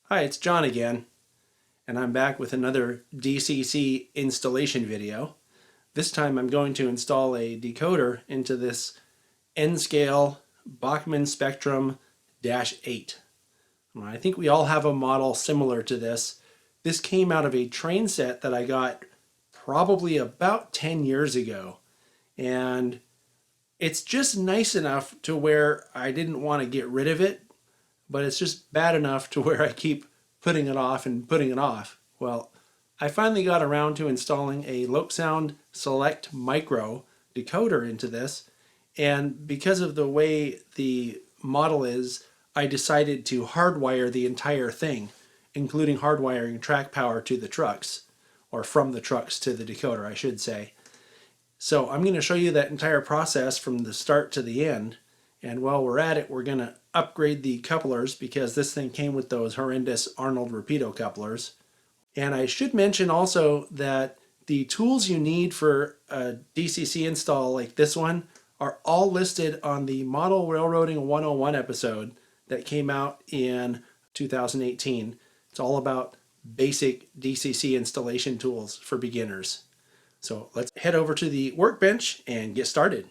Hi, it's John again, and I'm back with another DCC installation video. This time I'm going to install a decoder into this N-scale Bachmann Spectrum Dash 8. I think we all have a model similar to this. This came out of a train set that I got probably about 10 years ago, and it's just nice enough to where I didn't want to get rid of it, but it's just bad enough to where I keep putting it off and putting it off. Well, I finally got around to installing a LokSound Select Micro decoder into this, and because of the way the model is, I decided to hardwire the entire thing, including hardwiring track power to the trucks, or from the trucks to the decoder, I should say. So I'm going to show you that entire process from the start to the end. And while we're at it, we're going to upgrade the couplers because this thing came with those horrendous Arnold Rapido couplers. And I should mention also that the tools you need for a DCC install like this one are all listed on the Model Railroading 101 episode that came out in 2018. It's all about basic DCC installation tools for beginners. So let's head over to the workbench and get started.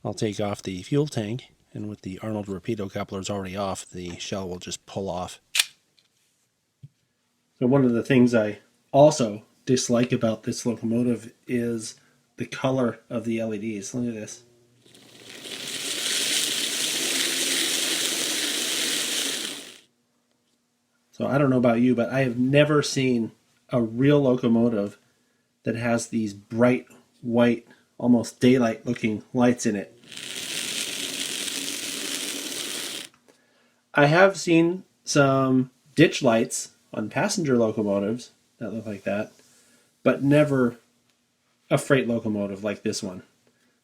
I'll take off the fuel tank, and with the Arnold Rapido couplers already off, the shell will just pull off. So one of the things I also dislike about this locomotive is the color of the LEDs. Look at this. So I don't know about you, but I have never seen a real locomotive that has these bright white, almost daylight looking lights in it. I have seen some ditch lights on passenger locomotives that look like that, but never a freight locomotive like this one.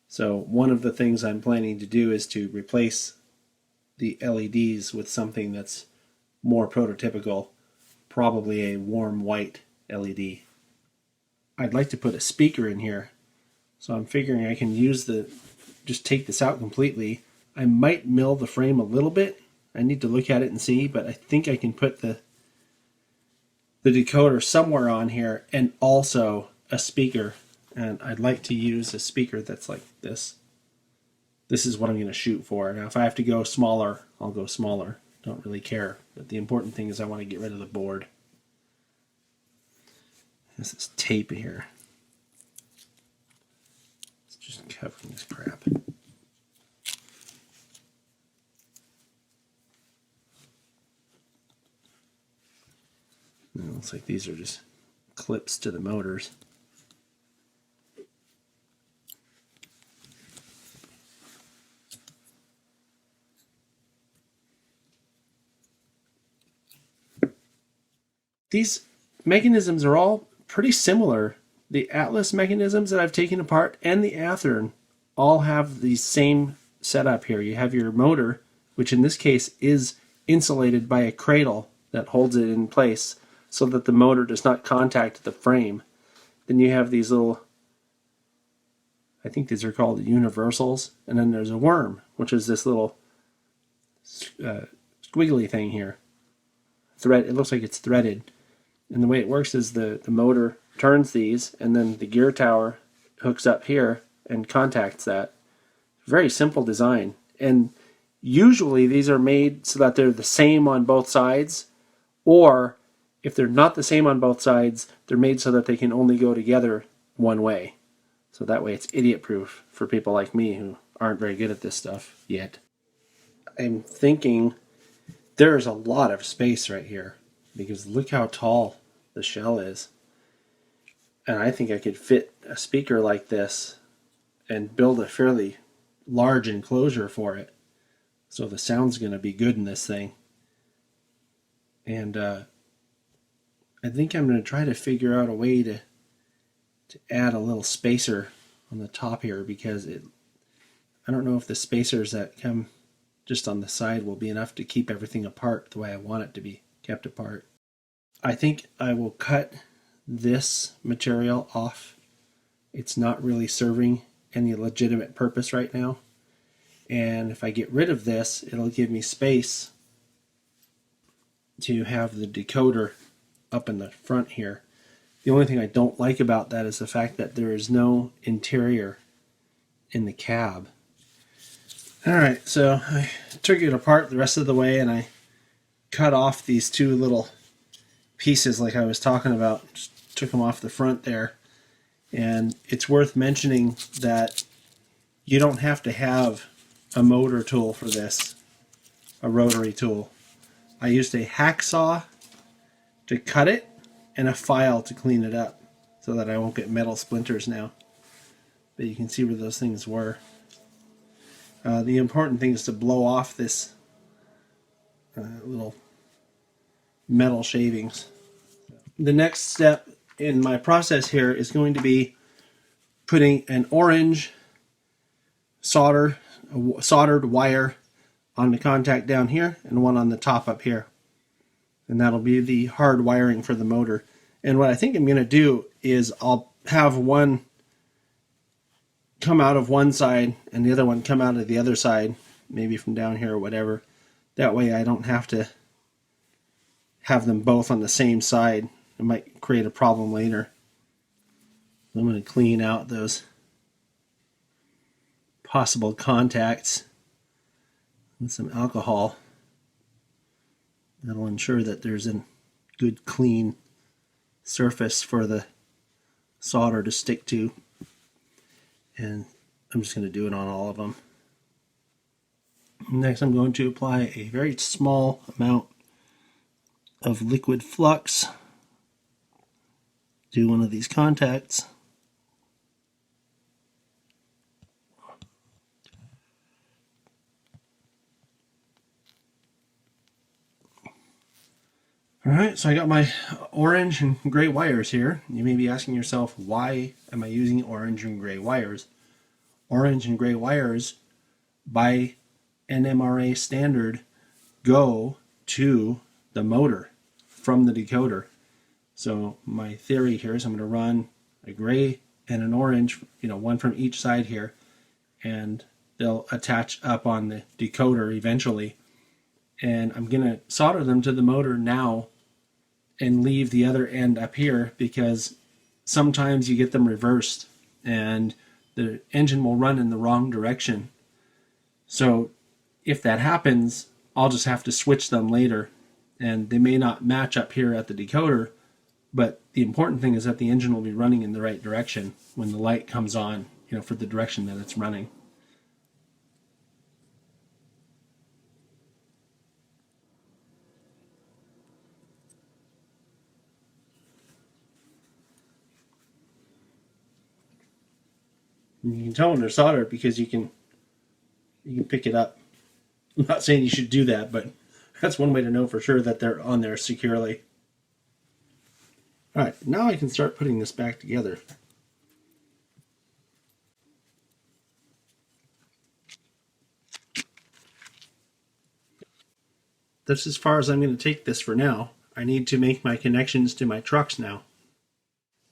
So one of the things I'm planning to do is to replace the LEDs with something that's more prototypical, probably a warm white LED. I'd like to put a speaker in here, so I'm figuring I can just take this out completely. I might mill the frame a little bit. I need to look at it and see, but I think I can put the decoder somewhere on here and also a speaker. And I'd like to use a speaker that's like this. This is what I'm going to shoot for. Now if I have to go smaller, I'll go smaller. Don't really care. But the important thing is I want to get rid of the board. This is tape here. It's just covering this crap. It looks like these are just clips to the motors. These mechanisms are all pretty similar. The Atlas mechanisms that I've taken apart and the Athearn all have the same setup here. You have your motor, which in this case is insulated by a cradle that holds it in place so that the motor does not contact the frame. Then you have these little, I think these are called universals, and then there's a worm, which is this little squiggly thing here. It looks like it's threaded. And the way it works is the motor turns these, and then the gear tower hooks up here and contacts that. Very simple design. And usually these are made so that they're the same on both sides, or if they're not the same on both sides, they're made so that they can only go together one way. So that way it's idiot-proof for people like me who aren't very good at this stuff yet. I'm thinking there's a lot of space right here, because look how tall the shell is. And I think I could fit a speaker like this and build a fairly large enclosure for it. So the sound's going to be good in this thing. And I think I'm going to try to figure out a way to add a little spacer on the top here, because I don't know if the spacers that come just on the side will be enough to keep everything apart the way I want it to be kept apart. I think I will cut this material off. It's not really serving any legitimate purpose right now. And if I get rid of this, it'll give me space to have the decoder up in the front here. The only thing I don't like about that is the fact that there is no interior in the cab. Alright, so I took it apart the rest of the way and I cut off these two little pieces like I was talking about. Just took them off the front there. And it's worth mentioning that you don't have to have a motor tool for this, a rotary tool. I used a hacksaw to cut it and a file to clean it up so that I won't get metal splinters now. But you can see where those things were. The important thing is to blow off this little metal shavings. The next step in my process here is going to be putting an orange soldered wire on the contact down here and one on the top up here. And that'll be the hard wiring for the motor. And what I think I'm going to do is I'll have one come out of one side and the other one come out of the other side, maybe from down here or whatever. That way I don't have to have them both on the same side. It might create a problem later. I'm going to clean out those possible contacts with some alcohol. That'll ensure that there's a good clean surface for the solder to stick to. And I'm just going to do it on all of them. Next I'm going to apply a very small amount of liquid flux to one of these contacts. Alright, so I got my orange and gray wires here. You may be asking yourself, why am I using orange and gray wires? Orange and gray wires, by NMRA standard, go to the motor from the decoder. So my theory here is I'm going to run a gray and an orange, one from each side here, and they'll attach up on the decoder eventually. And I'm going to solder them to the motor now and leave the other end up here, because sometimes you get them reversed and the engine will run in the wrong direction. So if that happens, I'll just have to switch them later, and they may not match up here at the decoder, but the important thing is that the engine will be running in the right direction when the light comes on, for the direction that it's running. And you can tell when they're soldered because you can pick it up. I'm not saying you should do that, but that's one way to know for sure that they're on there securely. Alright, now I can start putting this back together. That's as far as I'm going to take this for now. I need to make my connections to my trucks now.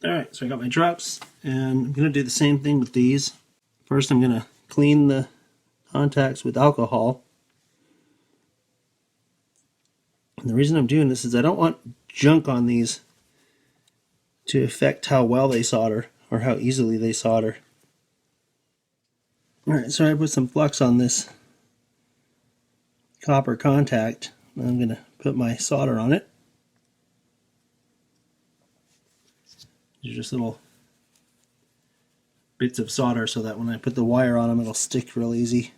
Alright, so I got my trucks, and I'm going to do the same thing with these. First I'm going to clean the contacts with alcohol. And the reason I'm doing this is I don't want junk on these to affect how well they solder or how easily they solder. Alright, so I put some flux on this copper contact. I'm going to put my solder on it. These are just little bits of solder so that when I put the wire on them it'll stick real easy.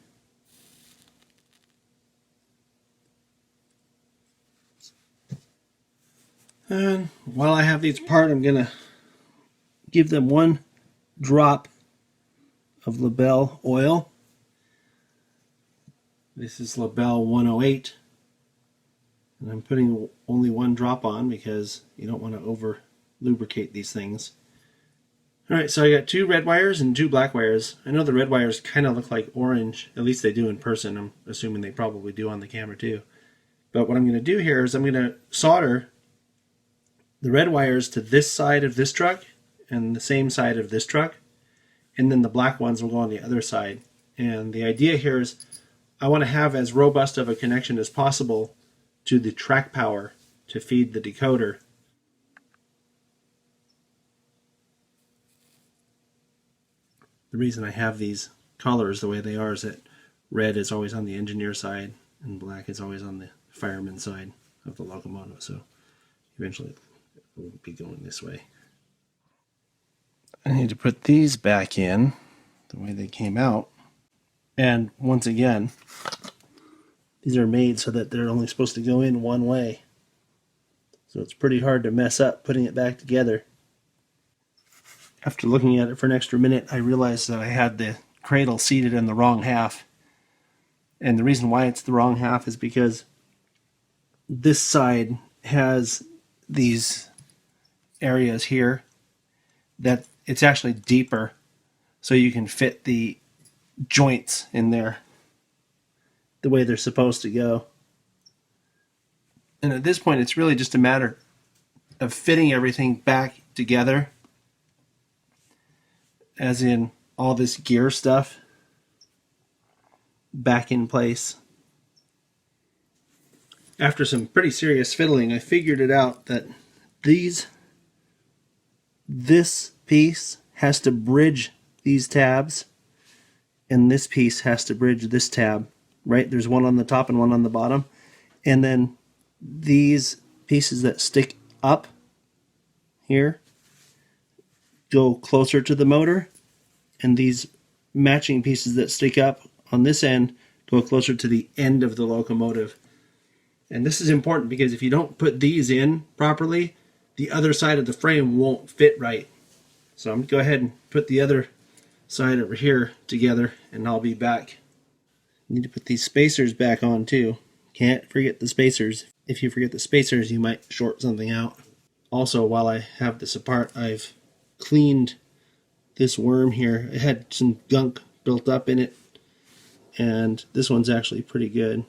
And while I have these apart, I'm going to give them one drop of Labelle oil. This is Labelle 108. And I'm putting only one drop on because you don't want to over lubricate these things. Alright, so I got two red wires and two black wires. I know the red wires kind of look like orange, at least they do in person. I'm assuming they probably do on the camera too. But what I'm going to do here is I'm going to solder the red wires to this side of this truck and the same side of this truck. and then the black ones will go on the other side. And the idea here is I want to have as robust of a connection as possible to the track power to feed the decoder. The reason I have these colors the way they are is that red is always on the engineer side and black is always on the fireman side of the locomotive. So eventually it will be going this way. I need to put these back in the way they came out. And once again, these are made so that they're only supposed to go in one way. So it's pretty hard to mess up putting it back together. After looking at it for an extra minute, I realized that I had the cradle seated in the wrong half. And the reason why it's the wrong half is because this side has these areas here that it's actually deeper, so you can fit the joints in there the way they're supposed to go. And at this point, it's really just a matter of fitting everything back together, as in all this gear stuff back in place. After some pretty serious fiddling, I figured it out that this piece has to bridge these tabs, and this piece has to bridge this tab, right? There's one on the top and one on the bottom. And then these pieces that stick up here go closer to the motor, and these matching pieces that stick up on this end go closer to the end of the locomotive. And this is important because if you don't put these in properly, the other side of the frame won't fit right. So I'm going to go ahead and put the other side over here together, and I'll be back. Need to put these spacers back on too. Can't forget the spacers. If you forget the spacers, you might short something out. Also, while I have this apart, I've cleaned this worm here. It had some gunk built up in it, and this one's actually pretty good.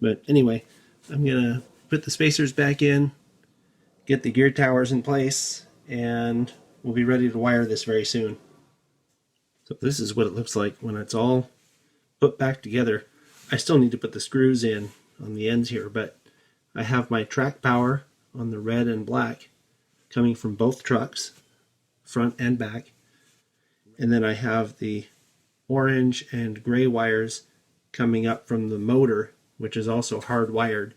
But anyway, I'm gonna put the spacers back in, get the gear towers in place, and we'll be ready to wire this very soon. So this is what it looks like when it's all put back together. I still need to put the screws in on the ends here, but I have my track power on the red and black coming from both trucks, front and back. And then I have the orange and gray wires coming up from the motor, which is also hardwired.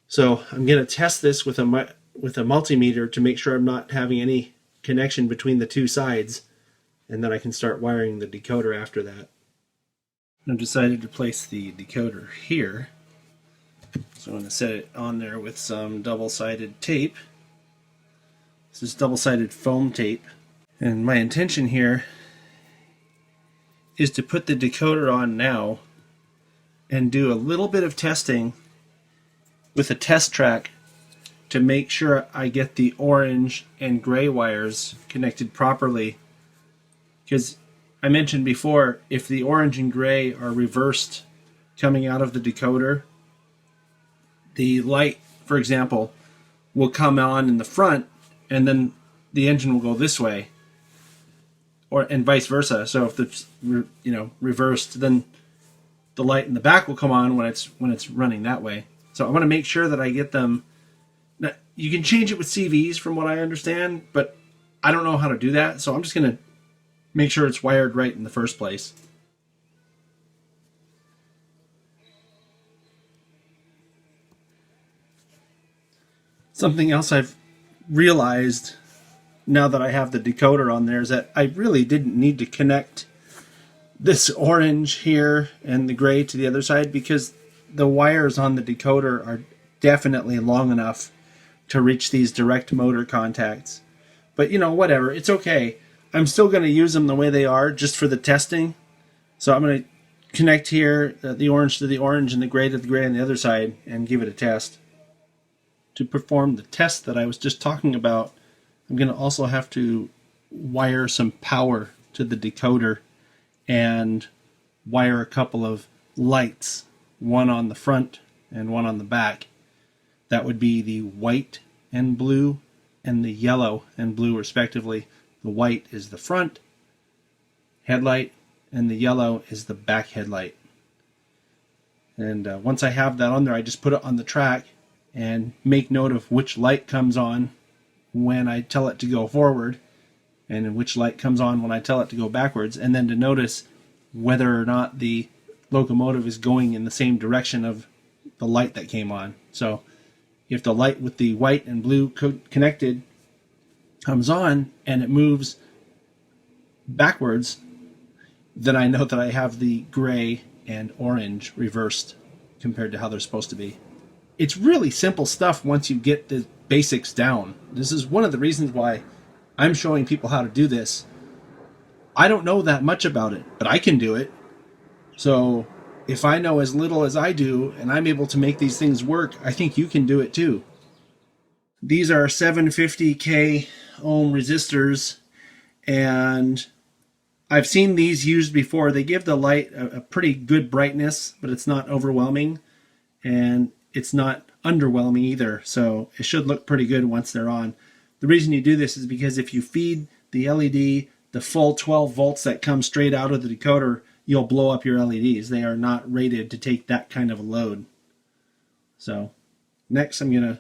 So I'm going to test this with a multimeter to make sure I'm not having any connection between the two sides, and then I can start wiring the decoder after that. I've decided to place the decoder here. So I'm going to set it on there with some double-sided tape. This is double-sided foam tape. And my intention here is to put the decoder on now and do a little bit of testing with a test track to make sure I get the orange and gray wires connected properly. Because I mentioned before, if the orange and gray are reversed coming out of the decoder, the light, for example, will come on in the front and then the engine will go this way, and vice versa. So if it's reversed, then the light in the back will come on when it's running that way. So I want to make sure that I get them. Now, you can change it with CVs from what I understand, but I don't know how to do that. So I'm just going to make sure it's wired right in the first place. Something else I've realized now that I have the decoder on there is that I really didn't need to connect this orange here and the gray to the other side, because the wires on the decoder are definitely long enough to reach these direct motor contacts. But whatever, it's okay. I'm still going to use them the way they are just for the testing. So I'm going to connect here the orange to the orange and the gray to the gray on the other side and give it a test. To perform the test that I was just talking about, I'm going to also have to wire some power to the decoder and wire a couple of lights, one on the front and one on the back. That would be the white and blue and the yellow and blue respectively. The white is the front headlight, and the yellow is the back headlight. And once I have that on there, I just put it on the track and make note of which light comes on when I tell it to go forward, and which light comes on when I tell it to go backwards, and then to notice whether or not the locomotive is going in the same direction of the light that came on. So if the light with the white and blue connected comes on and it moves backwards, then I know that I have the gray and orange reversed compared to how they're supposed to be. It's really simple stuff once you get the basics down. This is one of the reasons why I'm showing people how to do this. I don't know that much about it, but I can do it. So if I know as little as I do and I'm able to make these things work, I think you can do it too. These are 750k ohm resistors, and I've seen these used before. They give the light a pretty good brightness, but it's not overwhelming, and it's not underwhelming either, so it should look pretty good once they're on. The reason you do this is because if you feed the LED the full 12 volts that come straight out of the decoder, you'll blow up your LEDs. They are not rated to take that kind of a load. So next I'm going to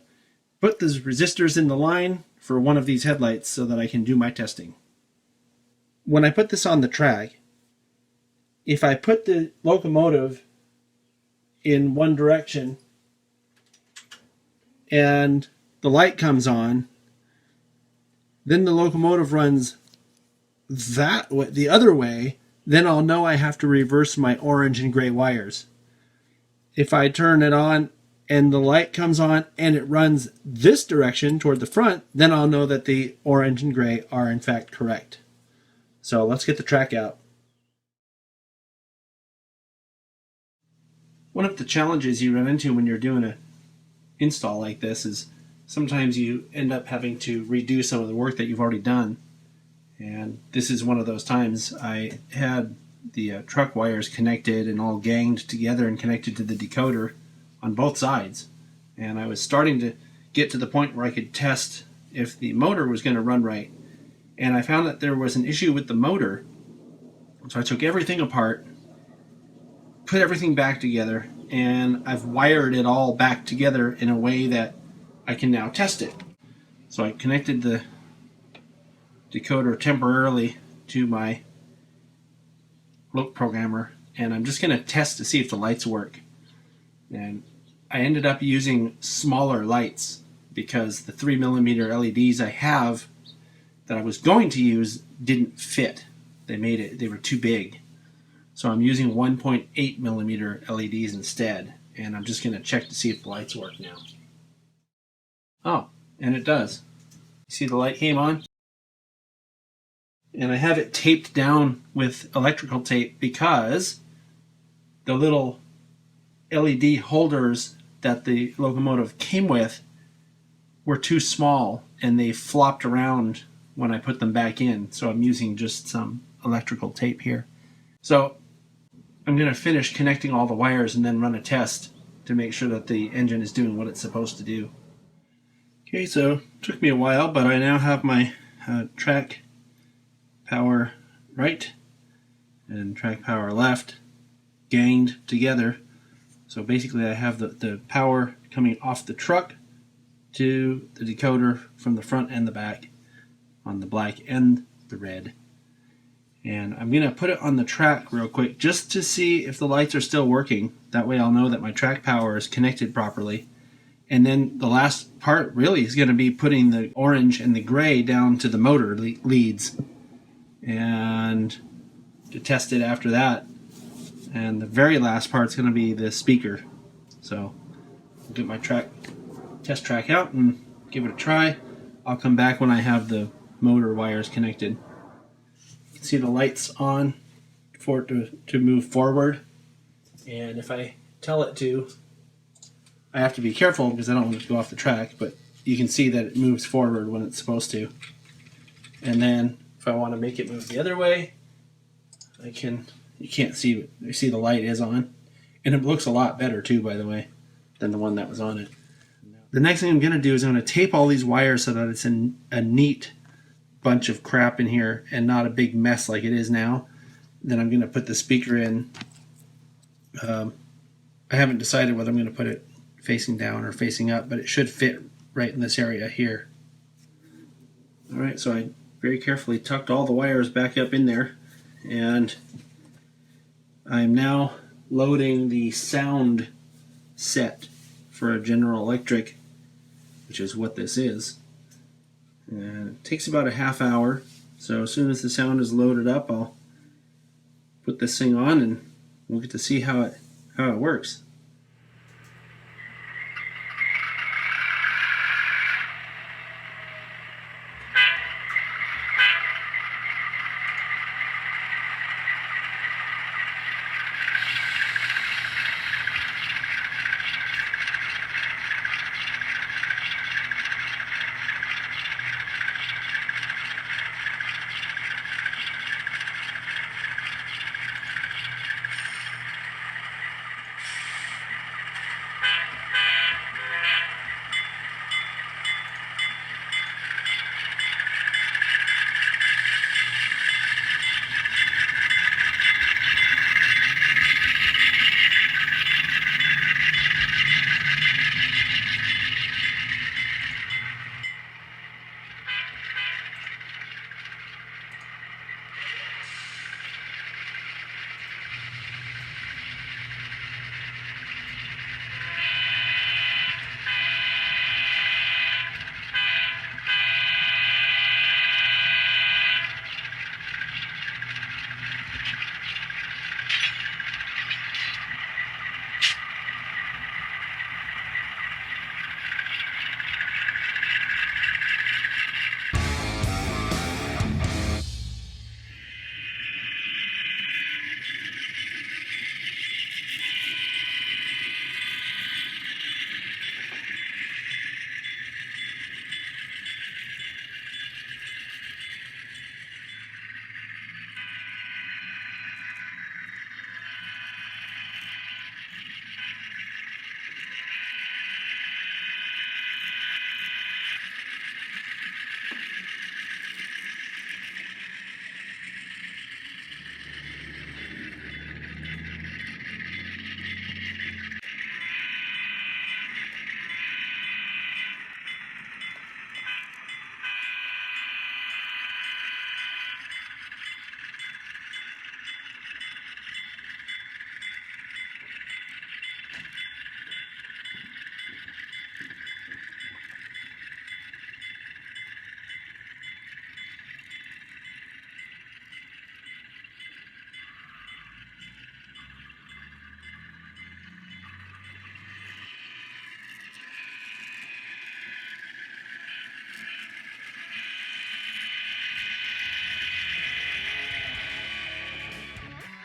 put the resistors in the line for one of these headlights so that I can do my testing. When I put this on the track, if I put the locomotive in one direction and the light comes on, then the locomotive runs that way, the other way, then I'll know I have to reverse my orange and gray wires. If I turn it on and the light comes on and it runs this direction toward the front, then I'll know that the orange and gray are in fact correct. So let's get the track out. One of the challenges you run into when you're doing an install like this is sometimes you end up having to redo some of the work that you've already done. And this is one of those times. I had the truck wires connected and all ganged together and connected to the decoder on both sides. And I was starting to get to the point where I could test if the motor was going to run right. And I found that there was an issue with the motor. So I took everything apart, put everything back together, and I've wired it all back together in a way that I can now test it. So I connected the decoder temporarily to my Lok programmer, and I'm just going to test to see if the lights work. And I ended up using smaller lights because the 3mm LEDs I have that I was going to use didn't fit. They were too big. So I'm using 1.8mm LEDs instead, and I'm just going to check to see if the lights work now. Oh, and it does. You see the light came on? And I have it taped down with electrical tape because the little LED holders that the locomotive came with were too small and they flopped around when I put them back in. So I'm using just some electrical tape here. So I'm going to finish connecting all the wires and then run a test to make sure that the engine is doing what it's supposed to do. Okay, so it took me a while, but I now have my track power right and track power left ganged together. So basically I have the power coming off the truck to the decoder from the front and the back on the black and the red. And I'm going to put it on the track real quick just to see if the lights are still working. That way I'll know that my track power is connected properly. And then the last part really is going to be putting the orange and the gray down to the motor leads and to test it after that. And the very last part is going to be the speaker. So I'll get my test track out and give it a try. I'll come back when I have the motor wires connected. You can see the lights on for it to move forward. And if I tell it to, I have to be careful because I don't want it to go off the track, but you can see that it moves forward when it's supposed to. And then if I want to make it move the other way, I can. You can't see, but you see the light is on. And it looks a lot better too, by the way, than the one that was on it. The next thing I'm going to do is I'm going to tape all these wires so that it's in a neat bunch of crap in here and not a big mess like it is now, then I'm going to put the speaker in. I haven't decided whether I'm going to put it facing down or facing up, but it should fit right in this area here. Alright, so I very carefully tucked all the wires back up in there, and I'm now loading the sound set for a General Electric, which is what this is. And it takes about a half hour, so as soon as the sound is loaded up, I'll put this thing on and we'll get to see how it works.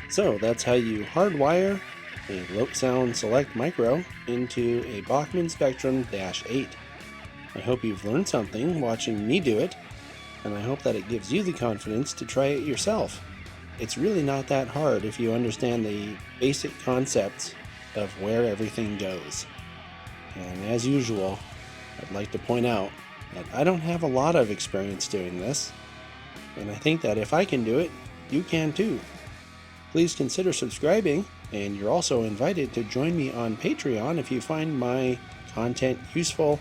So that's how you hardwire a LokSound Select Micro into a Bachmann Spectrum Dash 8. I hope you've learned something watching me do it, and I hope that it gives you the confidence to try it yourself. It's really not that hard if you understand the basic concepts of where everything goes. And as usual, I'd like to point out that I don't have a lot of experience doing this, and I think that if I can do it, you can too. Please consider subscribing, and you're also invited to join me on Patreon if you find my content useful,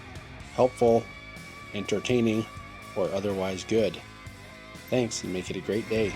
helpful, entertaining, or otherwise good. Thanks, and make it a great day.